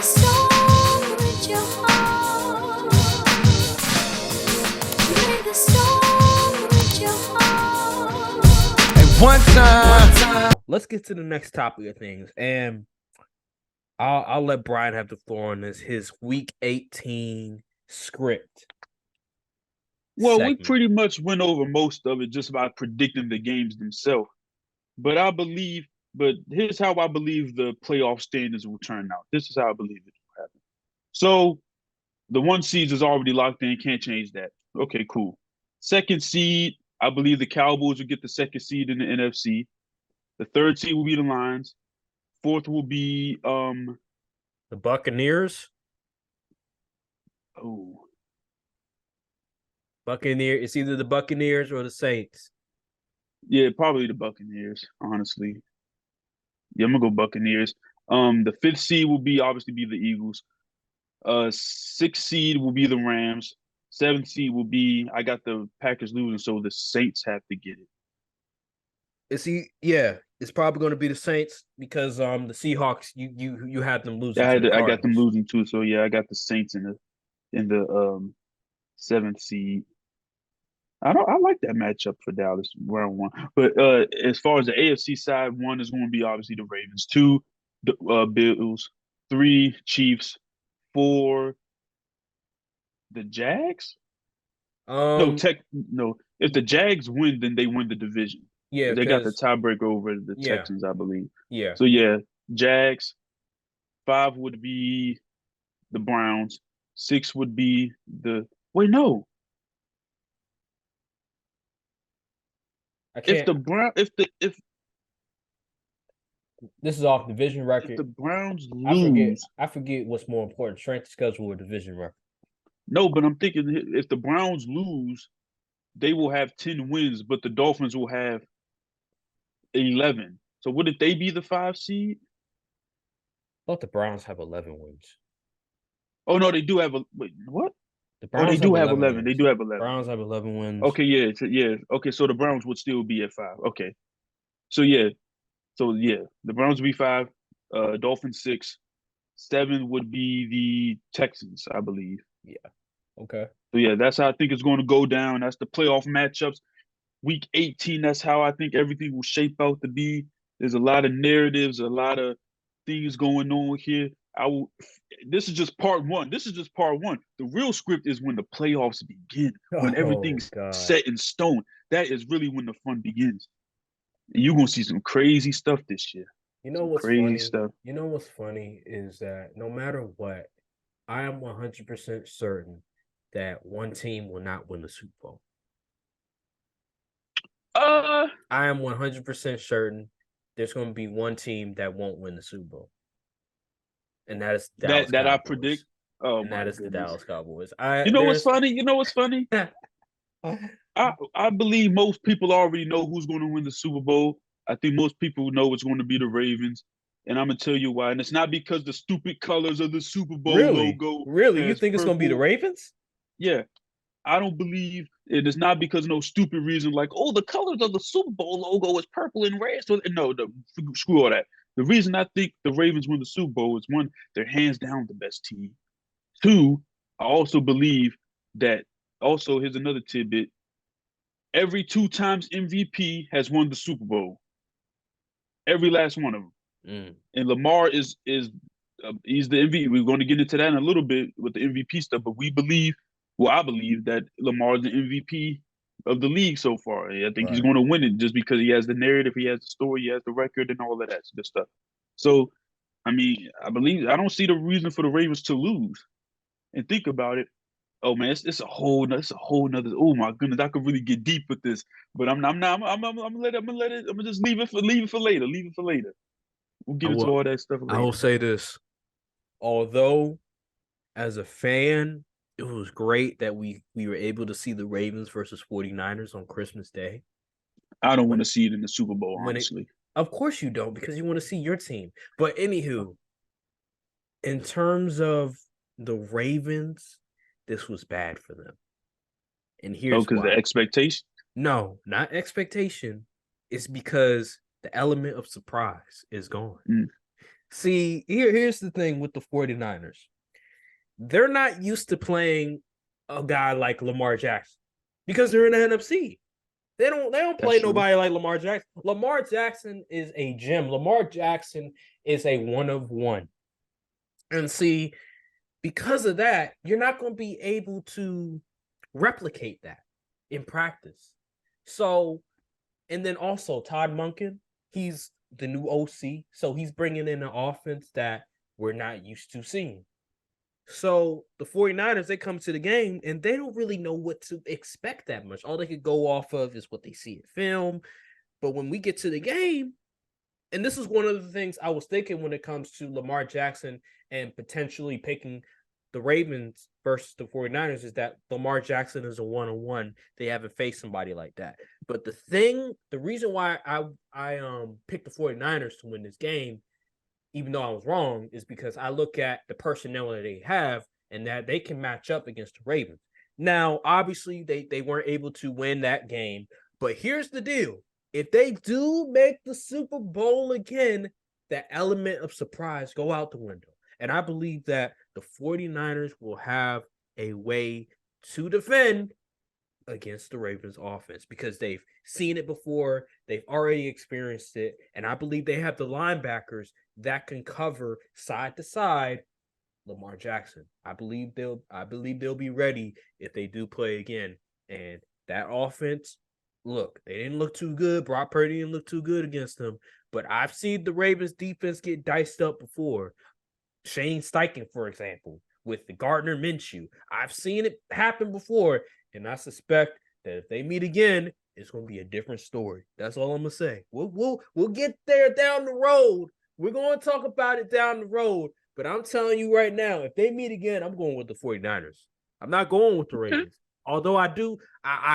the song with your heart. Play the song with your heart. And one time. Let's get to the next topic of things, and I'll let Brian have the floor on this. His Week 18 script. Well, we segment. pretty much went over most of it just by predicting the games themselves. But here's how I believe the playoff standings will turn out. This is how I believe it will happen. So the 1 seed is already locked in, can't change that. Okay, cool. 2nd seed, I believe the Cowboys will get the 2nd seed in the NFC. The 3rd seed will be the Lions. 4th will be the Buccaneers. Oh. Buccaneers. It's either the Buccaneers or the Saints. Yeah, probably the Buccaneers, honestly. Yeah, I'm gonna go Buccaneers. The 5th seed will obviously be the Eagles. 6th seed will be the Rams. 7th seed will be I got the Packers losing, so the Saints have to get it. It's probably going to be the Saints because the Seahawks you had them losing. I got them losing too, so yeah, I got the Saints in the 7th seed. I like that matchup for Dallas round 1. But as far as the AFC side, 1 is going to be obviously the Ravens, 2 the Bills, 3 Chiefs, 4 the Jags. No. If the Jags win, then they win the division. Yeah, they got the tiebreaker over the Texans, I believe. Yeah. So yeah, Jags. 5 would be the Browns. 6 would be the no. If this is off division record. If the Browns lose, I forget what's more important: strength of schedule or division record. No, but I'm thinking if the Browns lose, they will have 10 wins, but the Dolphins will have 11. So wouldn't they be the 5 seed? I thought the Browns have 11 wins. Oh no, they do have what? The Browns they do have 11. They do have 11. Browns have 11 wins. Okay, yeah. Okay, so the Browns would still be at 5. Okay. So yeah. The Browns would be 5, Dolphins 6, 7 would be the Texans, I believe. Yeah. Okay. So yeah, that's how I think it's going to go down. That's the playoff matchups. Week 18, that's how I think everything will shape out to be. There's a lot of narratives, a lot of things going on here. This is just part 1. The real script is when the playoffs begin, when everything's set in stone. That is really when the fun begins. And you're gonna see some crazy stuff this year. You know what's crazy stuff. You know what's funny is that no matter what, I am 100% certain that one team will not win the Super Bowl. I am 100% certain there's going to be one team that won't win the Super Bowl, and that is Dallas that Cowboys. I predict. Oh, and that is the Dallas Cowboys. What's funny? I believe most people already know who's going to win the Super Bowl. I think most people know it's going to be the Ravens, and I'm gonna tell you why. And it's not because the stupid colors of the Super Bowl logo. Really, you think it's going to be the Ravens? Yeah. I don't believe it is not because no stupid reason like, the colors of the Super Bowl logo is purple and red. So no, screw all that. The reason I think the Ravens win the Super Bowl is 1, they're hands down the best team. 2, I also believe that. Also, here's another tidbit: every 2 times MVP has won the Super Bowl. Every last one of them. And Lamar is he's the MVP. We're going to get into that in a little bit with the MVP stuff, but I believe that Lamar is the MVP of the league so far. I think he's going to win it just because he has the narrative, he has the story, he has the record, and all of that good stuff. So, I mean, I don't see the reason for the Ravens to lose. And think about it. Oh man, it's a whole nother. Oh my goodness, I could really get deep with this, but I'm gonna just leave it for later. We'll get into all that stuff later. I will say this: although, as a fan, it was great that we were able to see the Ravens versus 49ers on Christmas Day. I don't want to see it in the Super Bowl, honestly. Of course you don't, because you want to see your team. But anywho, in terms of the Ravens, this was bad for them. And here's because the expectation? No, not expectation. It's because the element of surprise is gone. See, here's the thing with the 49ers. They're not used to playing a guy like Lamar Jackson because they're in the NFC. They don't That's play true. nobody like Lamar Jackson. Lamar Jackson is a gem. Lamar Jackson is a one of one. And see, because of that, you're not going to be able to replicate that in practice. So, and then also Todd Monken, he's the new OC. So he's bringing in an offense that we're not used to seeing. So the 49ers, they come to the game and they don't really know what to expect that much. All they could go off of is what they see in film. But when we get to the game, and this is one of the things I was thinking when it comes to Lamar Jackson and potentially picking the Ravens versus the 49ers, is that Lamar Jackson is a one-on-one. They haven't faced somebody like that. But the reason why I picked the 49ers to win this game, even though I was wrong, is because I look at the personnel that they have and that they can match up against the Ravens. Now, obviously, they weren't able to win that game, but here's the deal. If they do make the Super Bowl again, that element of surprise go out the window. And I believe that the 49ers will have a way to defend against the Ravens offense because they've seen it before, they've already experienced it, and I believe they have the linebackers that can cover side to side Lamar Jackson. I believe they'll be ready if they do play again. And that offense, look, they didn't look too good. Brock Purdy didn't look too good against them, but I've seen the Ravens defense get diced up before. Shane Steichen, for example, with the Gardner Minshew. I've seen it happen before, and I suspect that if they meet again, it's going to be a different story. That's all I'm going to say. We'll get there down the road. We're going to talk about it down the road, but I'm telling you right now, if they meet again, I'm going with the 49ers. I'm not going with the Ravens. Although I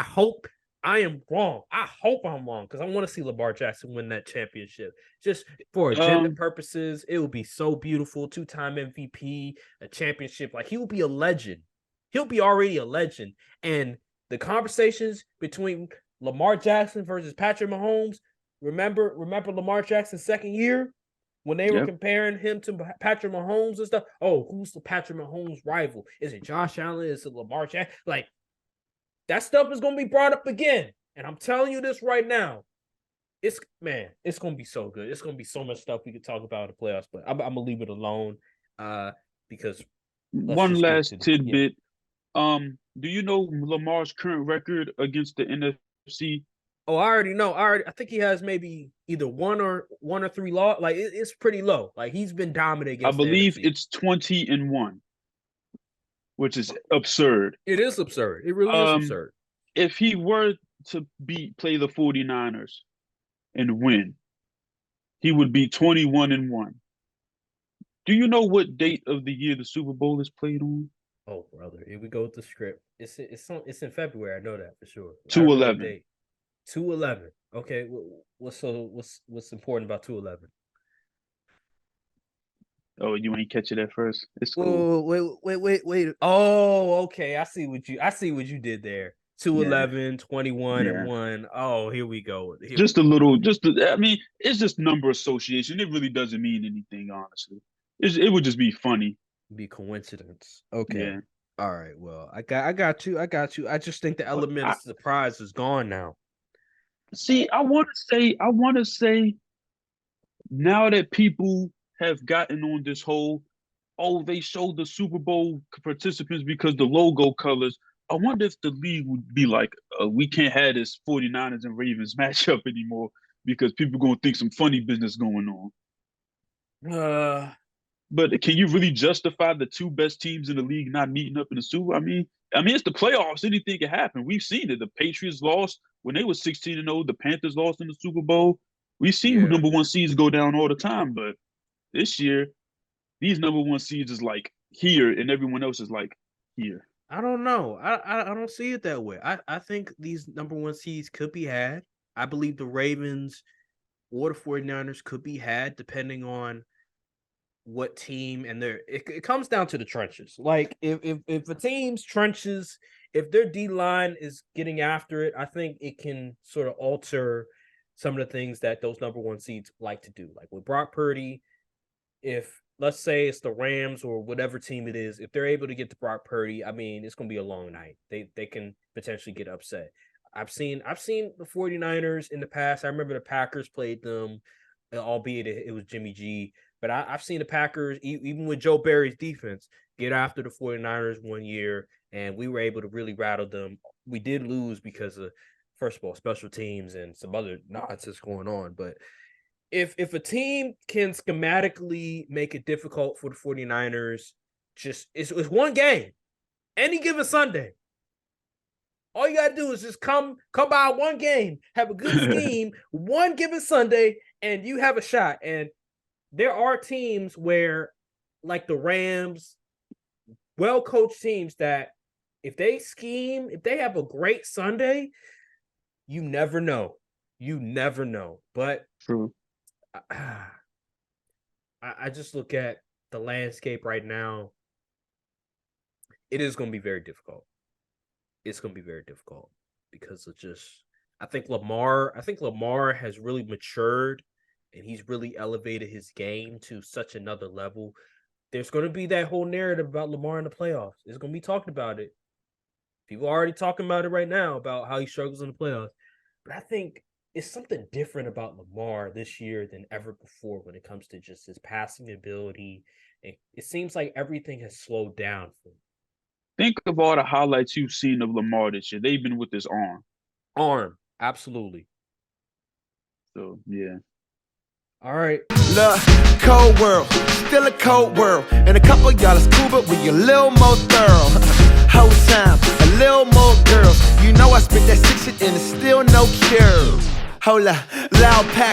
hope I am wrong. I hope I'm wrong because I want to see Lamar Jackson win that championship. Just for agenda purposes, it would be so beautiful. 2-time MVP, a championship. Like, he will be a legend. He'll be already a legend. And the conversations between Lamar Jackson versus Patrick Mahomes, remember Lamar Jackson's second year when they were comparing him to Patrick Mahomes and stuff? Oh, who's the Patrick Mahomes rival? Is it Josh Allen? Is it Lamar Jackson? Like, that stuff is going to be brought up again. And I'm telling you this right now. It's going to be so good. It's going to be so much stuff we could talk about in the playoffs, but I'm going to leave it alone because one last tidbit. Do you know Lamar's current record against the NFC? Oh, I already know. I think he has maybe either one or three loss. Like, it's pretty low. Like, he's been dominant against I believe the NFC. it's 20-1, which is absurd. It is absurd. It really is absurd. If he were to play the 49ers and win, he would be 21-1. Do you know what date of the year the Super Bowl is played on? Oh, brother, here we go with the script. It's in February. I know that for sure. 2/11. 2/11. Okay, what's important about 2/11? Oh, you ain't catch it at first. It's cool. Wait. Oh, okay. I see what you did there. 2/11, 21-1. Oh, here we go. I mean, it's just number association. It really doesn't mean anything, honestly. It would just be funny. Be coincidence. Okay. Yeah. All right. Well, I got you. I just think the element of surprise is gone now. See, I want to say, now that people have gotten on this whole, they showed the Super Bowl participants because the logo colors. I wonder if the league would be like, we can't have this 49ers and Ravens matchup anymore because people going to think some funny business going on. But can you really justify the two best teams in the league not meeting up in the Super Bowl? I mean, it's the playoffs. Anything can happen. We've seen it. The Patriots lost when they were 16-0. The Panthers lost in the Super Bowl. We've seen number one seeds go down all the time. But this year, these number one seeds is like here, and everyone else is like here. I don't know. I don't see it that way. I think these number one seeds could be had. I believe the Ravens or the 49ers could be had depending on what team and it comes down to the trenches. Like, if a team's trenches, if their D line is getting after it, I think it can sort of alter some of the things that those number one seeds like to do. Like with Brock Purdy, if let's say it's the Rams or whatever team it is, if they're able to get to Brock Purdy, I mean, it's gonna be a long night. They can potentially get upset. I've seen the 49ers in the past. I remember the Packers played them, albeit it was Jimmy G. But I've seen the Packers, even with Joe Barry's defense, get after the 49ers one year, and we were able to really rattle them. We did lose because of, first of all, special teams and some other nonsense going on. But if a team can schematically make it difficult for the 49ers, it's one game, any given Sunday. All you gotta do is just come by one game, have a good scheme, one given Sunday, and you have a shot. And there are teams where, like the Rams, well-coached teams that if they scheme, if they have a great Sunday, you never know. You never know. But True. I just look at the landscape right now. It is going to be very difficult. It's going to be very difficult because of I think Lamar has really matured and he's really elevated his game to such another level. There's going to be that whole narrative about Lamar in the playoffs. It's going to be talked about it. People are already talking about it right now about how he struggles in the playoffs. But I think it's something different about Lamar this year than ever before when it comes to just his passing ability. And it seems like everything has slowed down for him. Think of all the highlights you've seen of Lamar this year. They've been with his arm. Absolutely. So, yeah. All right. Look, cold world, still a cold world. And a couple of y'all is cool, but we a little more thorough. Whole time, a little more girls. You know I spit that sick shit and it's still no cure. Hold up, loud pack.